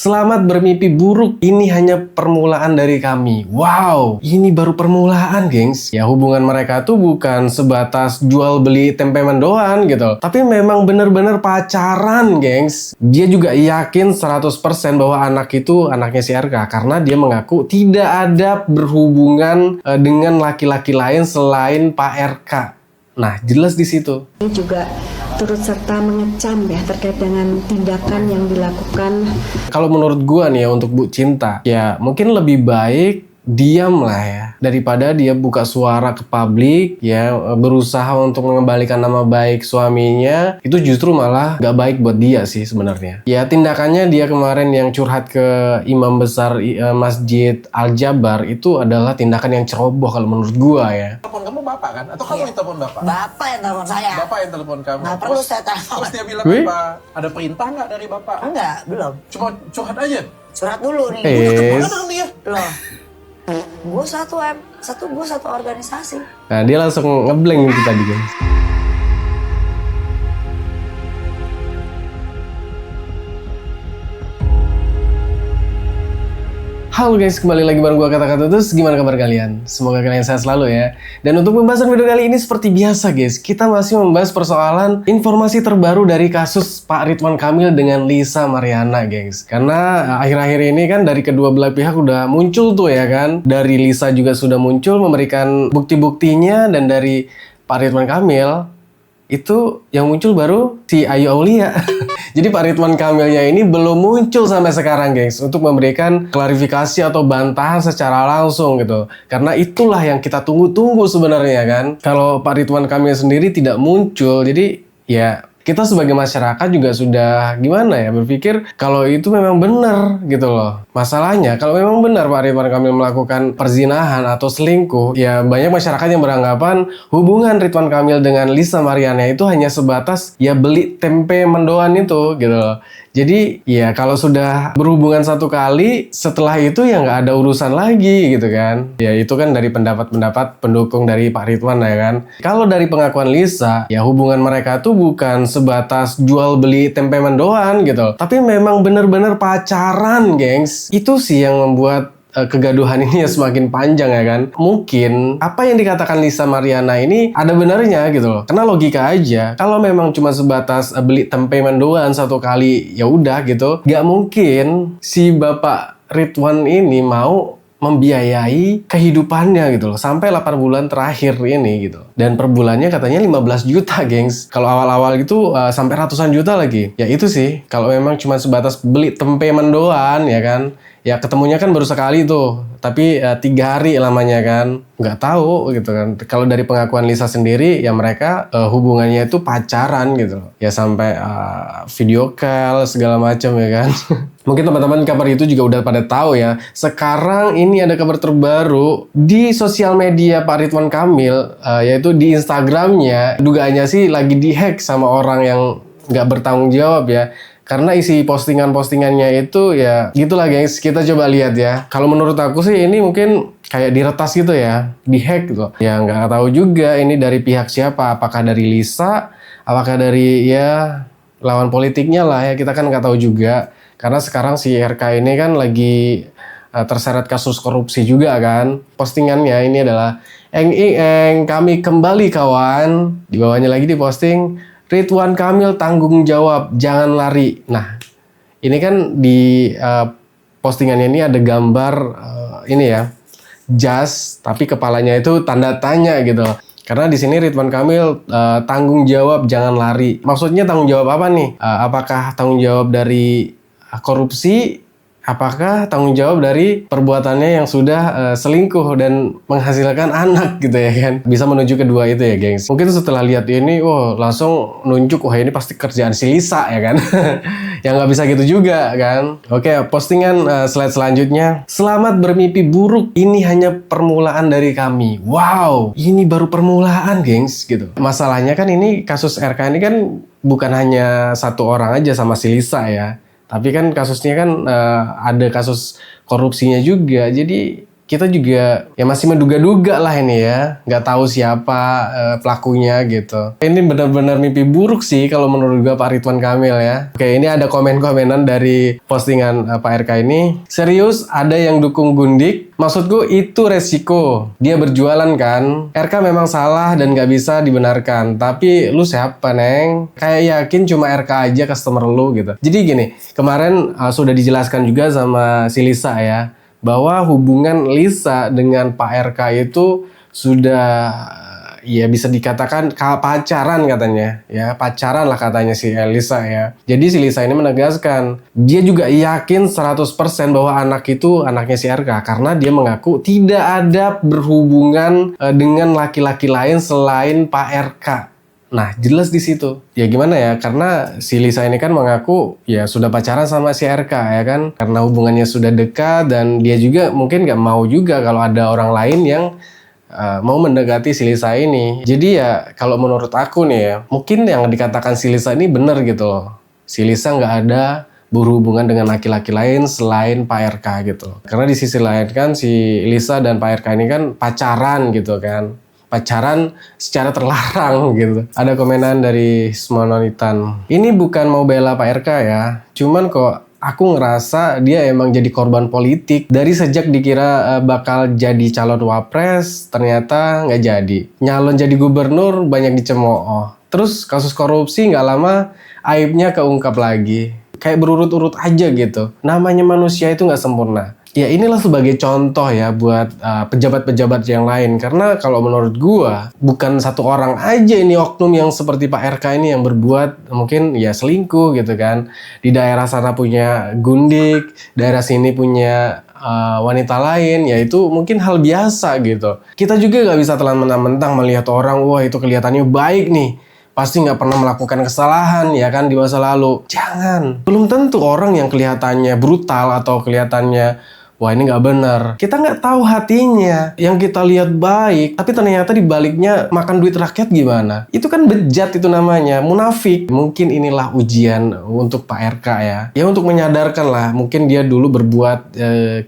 Selamat bermimpi buruk, ini hanya permulaan dari kami. Wow, ini baru permulaan, gengs. Ya, hubungan mereka tuh bukan sebatas jual beli tempe mendoan gitu. Tapi memang bener-bener pacaran, gengs. Dia juga yakin 100% bahwa anak itu anaknya si RK. Karena dia mengaku tidak ada berhubungan dengan laki-laki lain selain Pak RK. Nah, jelas di situ. Ini juga turut serta mengecam ya terkait dengan tindakan yang dilakukan. Kalau menurut gua nih ya, untuk Bu Cinta, ya mungkin lebih baik diam lah ya, daripada dia buka suara ke publik ya, berusaha untuk mengembalikan nama baik suaminya. Itu justru malah gak baik buat dia sih sebenarnya. Ya, tindakannya dia kemarin yang curhat ke imam besar Masjid Al-Jabar itu adalah tindakan yang ceroboh kalau menurut gua ya. Telepon kamu bapak kan? Atau kamu yang telepon bapak? Bapak yang telepon saya. Bapak yang telepon kamu. Nggak perlu saya telepon. Terus dia bilang Wih? apa? Ada perintah nggak dari bapak? Enggak, belum. Cuma curhat aja. Surat dulu nih. Eh. Mana dong dia? Loh. Gue satu organisasi. Nah, dia langsung ngeblank itu tadi, guys. Halo guys, kembali lagi bareng gua Kata-Kata Terus. Gimana kabar kalian? Semoga kalian sehat selalu ya. Dan untuk pembahasan video kali ini seperti biasa guys, kita masih membahas persoalan informasi terbaru dari kasus Pak Ridwan Kamil dengan Lisa Mariana, guys. Karena akhir-akhir ini kan dari kedua belah pihak udah muncul tuh ya kan. Dari Lisa juga sudah muncul memberikan bukti-buktinya, dan dari Pak Ridwan Kamil itu yang muncul baru si Ayu Aulia. Jadi Pak Ridwan Kamilnya ini belum muncul sampai sekarang guys, untuk memberikan klarifikasi atau bantahan secara langsung gitu. Karena itulah yang kita tunggu-tunggu sebenarnya kan. Kalau Pak Ridwan Kamil sendiri tidak muncul, jadi ya kita sebagai masyarakat juga sudah gimana ya, berpikir kalau itu memang benar gitu loh. Masalahnya kalau memang benar Pak Ridwan Kamil melakukan perzinahan atau selingkuh, ya banyak masyarakat yang beranggapan hubungan Ridwan Kamil dengan Lisa Mariana itu hanya sebatas ya beli tempe mendoan itu gitu loh. Jadi ya kalau sudah berhubungan satu kali, setelah itu ya nggak ada urusan lagi gitu kan. Ya itu kan dari pendapat-pendapat pendukung dari Pak Ridwan ya kan. Kalau dari pengakuan Lisa, ya hubungan mereka tuh bukan sebatas jual beli tempe mendoan gitu. Tapi memang bener-bener pacaran, gengs. Itu sih yang membuat kegaduhan ini ya semakin panjang ya kan. Mungkin apa yang dikatakan Lisa Mariana ini ada benarnya gitu loh. Karena logika aja, kalau memang cuma sebatas beli tempe mendoan satu kali ya udah gitu, gak mungkin si Bapak Ridwan ini mau membiayai kehidupannya gitu loh sampai 8 bulan terakhir ini gitu. Dan per bulannya katanya 15 juta, gengs. Kalau awal-awal gitu sampai ratusan juta lagi. Ya itu sih, kalau memang cuma sebatas beli tempe mendoan ya kan. Ya ketemunya kan baru sekali tuh, tapi 3 hari lamanya kan. Nggak tahu gitu kan. Kalau dari pengakuan Lisa sendiri, ya mereka hubungannya itu pacaran gitu. Ya sampai video call segala macam ya kan. Mungkin teman-teman kabar itu juga udah pada tahu ya. Sekarang ini ada kabar terbaru di sosial media Pak Ridwan Kamil, yaitu di Instagramnya. Dugaannya sih lagi dihack sama orang yang nggak bertanggung jawab ya. Karena isi postingan-postingannya itu ya gitulah guys, kita coba lihat ya. Kalau menurut aku sih ini mungkin kayak diretas gitu ya, dihack gitu. Ya nggak tahu juga ini dari pihak siapa, apakah dari Lisa, apakah dari ya lawan politiknya lah ya, kita kan nggak tahu juga. Karena sekarang si RK ini kan lagi terseret kasus korupsi juga kan. Postingannya ini adalah eng kami kembali kawan. Di bawahnya lagi diposting Ridwan Kamil tanggung jawab, jangan lari. Nah, ini kan di postingannya ini ada gambar ini ya, jas, tapi kepalanya itu tanda tanya gitu. Karena di sini Ridwan Kamil tanggung jawab, jangan lari. Maksudnya tanggung jawab apa nih? Apakah tanggung jawab dari korupsi? Apakah tanggung jawab dari perbuatannya yang sudah selingkuh dan menghasilkan anak gitu ya kan? Bisa menuju kedua itu ya gengs. Mungkin setelah lihat ini, langsung nunjuk, wah ini pasti kerjaan si Lisa ya kan? Yang nggak bisa gitu juga kan? Oke, postingan slide selanjutnya. Selamat bermimpi buruk, ini hanya permulaan dari kami. Wow, ini baru permulaan gengs gitu. Masalahnya kan ini kasus RK ini kan bukan hanya satu orang aja sama si Lisa ya. Tapi kan kasusnya kan ada kasus korupsinya juga. Jadi kita juga ya masih menduga-duga lah ini ya, nggak tahu siapa pelakunya gitu. Ini benar-benar mimpi buruk sih kalau menurut gua Pak Ridwan Kamil ya. Oke, ini ada komen-komenan dari postingan Pak RK ini. Serius ada yang dukung Gundik? Maksudku itu resiko. Dia berjualan kan. RK memang salah dan nggak bisa dibenarkan. Tapi lu siapa, Neng? Kayak yakin cuma RK aja customer lu gitu. Jadi gini, kemarin sudah dijelaskan juga sama si Lisa ya, bahwa hubungan Lisa dengan Pak RK itu sudah ya bisa dikatakan pacaran katanya ya, pacaran lah katanya si Lisa ya. Jadi si Lisa ini menegaskan dia juga yakin 100% bahwa anak itu anaknya si RK karena dia mengaku tidak ada berhubungan dengan laki-laki lain selain Pak RK. Nah, jelas di situ. Ya gimana ya? Karena si Lisa ini kan mengaku ya sudah pacaran sama si RK ya kan. Karena hubungannya sudah dekat dan dia juga mungkin nggak mau juga kalau ada orang lain yang mau mendekati si Lisa ini. Jadi ya kalau menurut aku nih ya, mungkin yang dikatakan si Lisa ini benar gitu loh. Si Lisa nggak ada berhubungan dengan laki-laki lain selain Pak RK gitu. Karena di sisi lain kan si Lisa dan Pak RK ini kan pacaran gitu kan. Pacaran secara terlarang gitu. Ada komenan dari Smononitan. Ini bukan mau bela Pak RK ya. Cuman kok aku ngerasa dia emang jadi korban politik. Dari sejak dikira bakal jadi calon wapres, ternyata nggak jadi. Nyalon jadi gubernur banyak dicemooh. Terus kasus korupsi nggak lama aibnya keungkap lagi. Kayak berurut-urut aja gitu. Namanya manusia itu nggak sempurna. Ya inilah sebagai contoh ya buat pejabat-pejabat yang lain. Karena kalau menurut gua, bukan satu orang aja ini oknum yang seperti Pak RK ini yang berbuat mungkin ya selingkuh gitu kan. Di daerah sana punya gundik, daerah sini punya wanita lain, ya itu mungkin hal biasa gitu. Kita juga nggak bisa telan mentang-mentang melihat orang, wah itu kelihatannya baik nih. Pasti nggak pernah melakukan kesalahan ya kan di masa lalu. Jangan. Belum tentu orang yang kelihatannya brutal atau kelihatannya wah ini nggak benar. Kita nggak tahu hatinya. Yang kita lihat baik, tapi ternyata di baliknya makan duit rakyat gimana? Itu kan bejat itu namanya, munafik. Mungkin inilah ujian untuk Pak RK ya. Ya untuk menyadarkan lah, mungkin dia dulu berbuat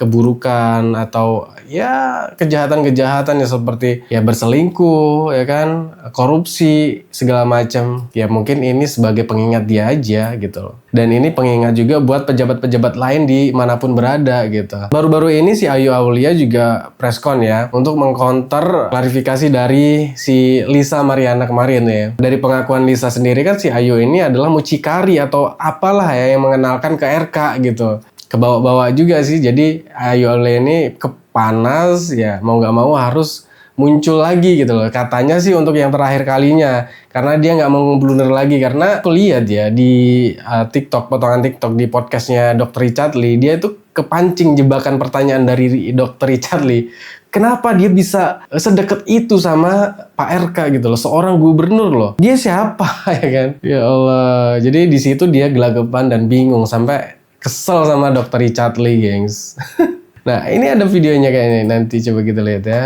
keburukan atau ya kejahatan-kejahatan ya seperti ya berselingkuh, ya kan, korupsi segala macam. Ya mungkin ini sebagai pengingat dia aja gitu loh. Dan ini pengingat juga buat pejabat-pejabat lain di manapun berada gitu. Baru-baru ini si Ayu Aulia juga preskon ya untuk mengcounter klarifikasi dari si Lisa Mariana kemarin ya. Dari pengakuan Lisa sendiri kan si Ayu ini adalah mucikari atau apalah ya yang mengenalkan ke RK gitu. Kebawa-bawa juga sih. Jadi Ayu Aulia ini kepanas ya mau nggak mau harus muncul lagi gitu loh. Katanya sih untuk yang terakhir kalinya. Karena dia nggak mau blunder lagi. Karena aku lihat ya di TikTok, potongan TikTok di podcastnya Dr. Richard Lee. Dia itu kepancing jebakan pertanyaan dari Dr. Richard Lee. Kenapa dia bisa sedekat itu sama Pak RK gitu loh. Seorang gubernur loh. Dia siapa ya kan? Ya Allah. Jadi di situ dia gelagapan dan bingung. Sampai kesel sama Dr. Richard Lee, gengs. Nah ini ada videonya kayaknya. Nanti coba kita lihat ya.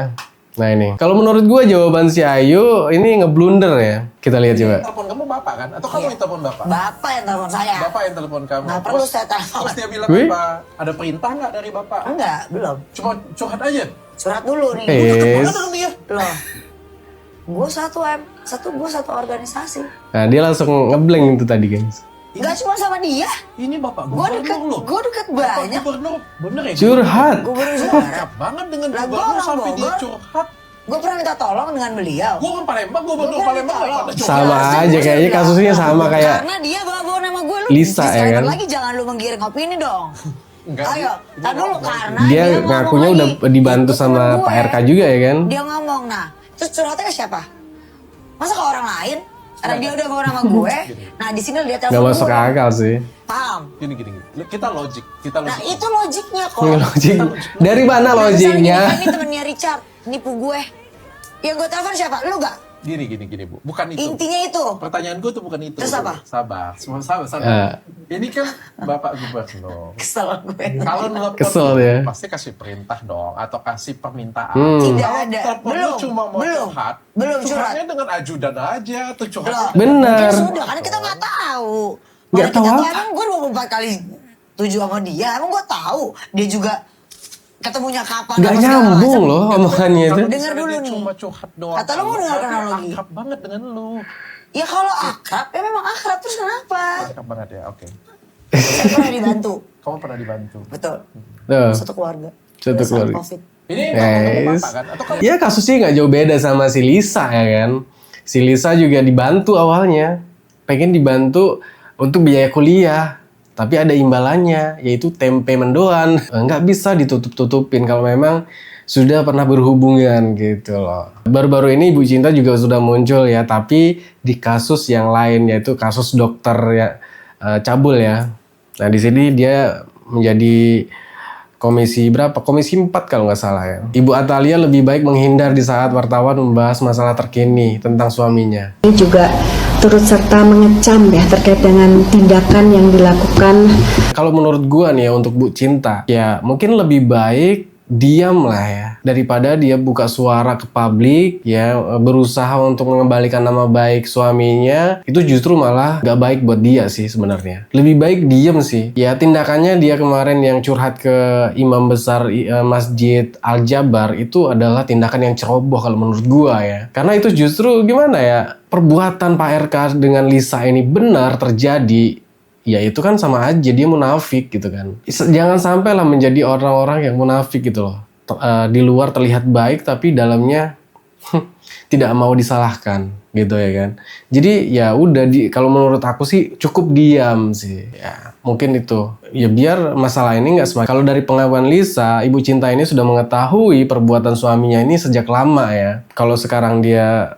Nah ini, kalau menurut gue jawaban si Ayu ini ngeblunder ya. Kita lihat coba. Telepon kamu bapak kan? Atau kamu yang telepon bapak? Bapak yang telepon saya. Bapak yang telepon kamu. Nggak perlu saya telepon. Terus dia bilang Wih. apa? Ada perintah nggak dari bapak? Enggak, belum. Cuma curhat aja. Surat dulu nih. Mana dong dia? Loh. Gue satu organisasi. Nah dia langsung ngeblank itu tadi guys. Enggak cuma sama dia. Ini bapak Gue deket, gubernur loh. gue deket Bapak banyak. gubernur, bener ya? Curhat. Gubernur Gue Jakarta. dekat banget dengan Lah, gua gubernur orang sampai dia Bogor. curhat. Gue pernah minta tolong dengan beliau. Gue kan Palembang, gubernur Gua Palembang minta nggak tolong. pada curhat. Sama aja kayaknya kasusnya sama kayak Karena dia bawa nama gue, lu Lisa, ya disclaimer kan? lagi jangan lu menggiring opini dong. Enggak, Ayo, dia tar dulu ngomong. karena dia ngomong ngakunya lagi, udah dibantu itu temen sama gue. Pak RK juga ya kan. Dia ngomong, nah terus curhatnya ke siapa? Masa ke orang lain? Karena dia udah bawa nama gue. Nah di sini dia Gak telepon masuk gue. akal sih. Paham? Gini. Kita logik. Nah itu logiknya kok. Ini logik. Dari mana Nah, misalnya logiknya? Ini temennya Richard, nipu gue. Yang gue telepon siapa? Lu gak? Gini Bu. Bukan itu. Intinya itu. Pertanyaan gue tuh bukan itu. Terus apa? Sabar. Ini kan Bapak Gubernur. Kesel gue. Kalau nelpon Kesel itu, dia. pasti kasih perintah dong atau kasih permintaan. Tidak Kalau ada. telepon lu cuma mau curhat, Belum curhat. curhatnya dengan ajudan aja atau curhat. Belum. Bener. Ya sudah, kan kita nggak tahu. Nggak Mana tahu kita apa? Emang gue 24 kali 7 sama dia. Emang gue tahu. Dia juga ketemunya kapan? Nggak apa segala nyambung macam. loh omongannya itu. Kalau Dengar misalnya dulu dia nih. cuma curhat doang. Kata lu mau dengar kronologi? Akrab banget dengan lu. Ya kalau akrab, ya memang akrab terus kenapa? Akrab banget ya, oke. Saya pernah dibantu, Kamu pernah dibantu. betul. Tuh. Satu keluarga. Satu Pada saat keluarga. COVID. Ini kamu ketemu Guys. Bapak kan? Atau kamu Ya kasusnya nggak jauh beda sama si Lisa ya kan. Si Lisa juga dibantu awalnya. Pengen dibantu untuk biaya kuliah. Tapi ada imbalannya, yaitu tempe mendoan. Nggak bisa ditutup-tutupin kalau memang sudah pernah berhubungan gitu loh. Baru-baru ini Ibu Cinta juga sudah muncul ya, tapi di kasus yang lain, yaitu kasus dokter ya cabul ya. Nah di sini dia menjadi komisi berapa? Komisi 4 kalau nggak salah ya. Ibu Atalia lebih baik menghindar di saat wartawan membahas masalah terkini tentang suaminya. Ini juga turut serta mengecam ya terkait dengan tindakan yang dilakukan. Kalau menurut gua nih ya untuk Bu Cinta, ya mungkin lebih baik diam lah ya daripada dia buka suara ke publik ya, berusaha untuk mengembalikan nama baik suaminya. Itu justru malah gak baik buat dia sih sebenarnya. Lebih baik diam sih ya. Tindakannya dia kemarin yang curhat ke imam besar Masjid Al-Jabar itu adalah tindakan yang ceroboh kalau menurut gua ya, karena itu justru gimana ya, perbuatan Pak RK dengan Lisa ini benar terjadi, ya itu kan sama aja dia munafik gitu kan. Jangan sampai lah menjadi orang-orang yang munafik gitu loh. Di luar terlihat baik tapi dalamnya tidak mau disalahkan gitu ya kan. Jadi ya udah, kalau menurut aku sih cukup diam sih. Ya mungkin itu. Ya biar masalah ini nggak semakin. Kalau dari pengakuan Lisa, Ibu Cinta ini sudah mengetahui perbuatan suaminya ini sejak lama ya. Kalau sekarang dia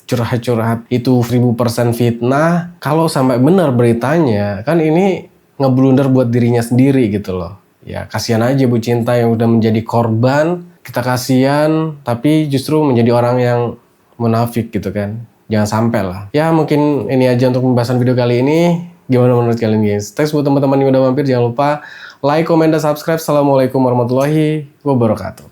curhat-curhat itu 1000% fitnah, kalau sampai benar beritanya kan ini ngeblunder buat dirinya sendiri gitu loh. Ya kasihan aja Bu Cinta yang udah menjadi korban, kita kasihan tapi justru menjadi orang yang munafik gitu kan. Jangan sampai lah. Ya mungkin ini aja untuk pembahasan video kali ini. Gimana menurut kalian guys? Thanks buat teman-teman yang udah mampir, jangan lupa like, comment, dan subscribe. Assalamualaikum warahmatullahi wabarakatuh.